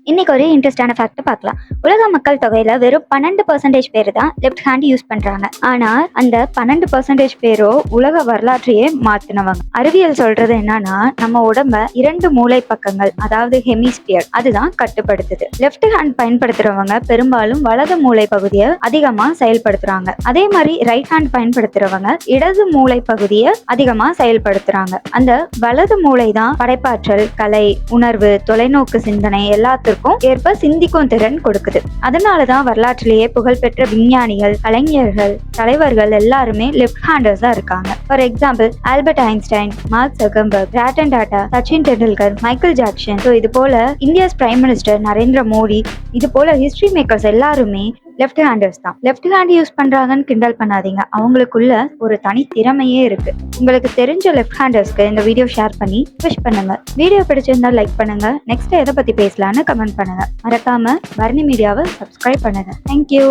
இன்னைக்கு ஒரு இன்ட்ரெஸ்டான ஃபேக்ட் பார்க்கலாம். உலக மக்கள் தொகையில வெறும் 12% பேர் தான் லெஃப்ட் ஹேண்ட் யூஸ் பண்றாங்க. ஆனா அந்த 12% பேரோ உலக வரலாற்றையே மாத்தினவங்க. அறிவியல் சொல்றது என்னன்னா, நம்ம உடம்ப 2 மூளை பக்கங்கள், அதாவது ஹெமிஸ்பியர், அதுதான் கட்டுப்படுத்துது. லெஃப்ட் ஹேண்ட் பயன்படுத்துறவங்க பெரும்பாலும் வலது மூளை பகுதியை அதிகமா செயல்படுத்துறாங்க. அதே மாதிரி ரைட் ஹேண்ட் பயன்படுத்துறவங்க இடது மூளை பகுதியை அதிகமா செயல்படுத்துறாங்க. அந்த வலது மூளை தான் படைப்பாற்றல், கலை, உணர்வு, தொலைநோக்கு சிந்தனை எல்லாத்திற்கும் ஏற்ப சிந்திக்கும் திறன் கொடுக்குது. அதனாலதான் வரலாற்றிலேயே புகழ்பெற்ற விஞ்ஞானிகள், கலைஞர்கள், தலைவர்கள் எல்லாருமே லெஃப்ட் ஹேண்டர்ஸா இருக்காங்க. For example Albert Einstein, Mark Zuckerberg, Ratan Tata, Sachin Tendulkar, Michael Jackson, இது போல India's prime minister Narendra Modi, இது போல ஹிஸ்டரி மேக்கர்ஸ் எல்லாருமே லெஃப்ட் ஹேண்டர்ஸ் தான். லெஃப்ட் ஹேண்ட் யூஸ் பண்றாங்கன்னு கிண்டல் பண்ணாதீங்க. அவங்களுக்குள்ள ஒரு தனி திறமையே இருக்கு. உங்களுக்கு தெரிஞ்ச லெஃப்ட் ஹேண்டர்ஸ்க்கு இந்த வீடியோ ஷேர் பண்ணி விஷ் பண்ணுங்க. வீடியோ பிடிச்சிருந்தா லைக் பண்ணுங்க. நெக்ஸ்ட் எதை பத்தி பேசலாம்னு கமெண்ட் பண்ணுங்க. மறக்காம வர்ணி மீடியாவை சப்ஸ்கிரைப் பண்ணுங்க. தேங்க்யூ.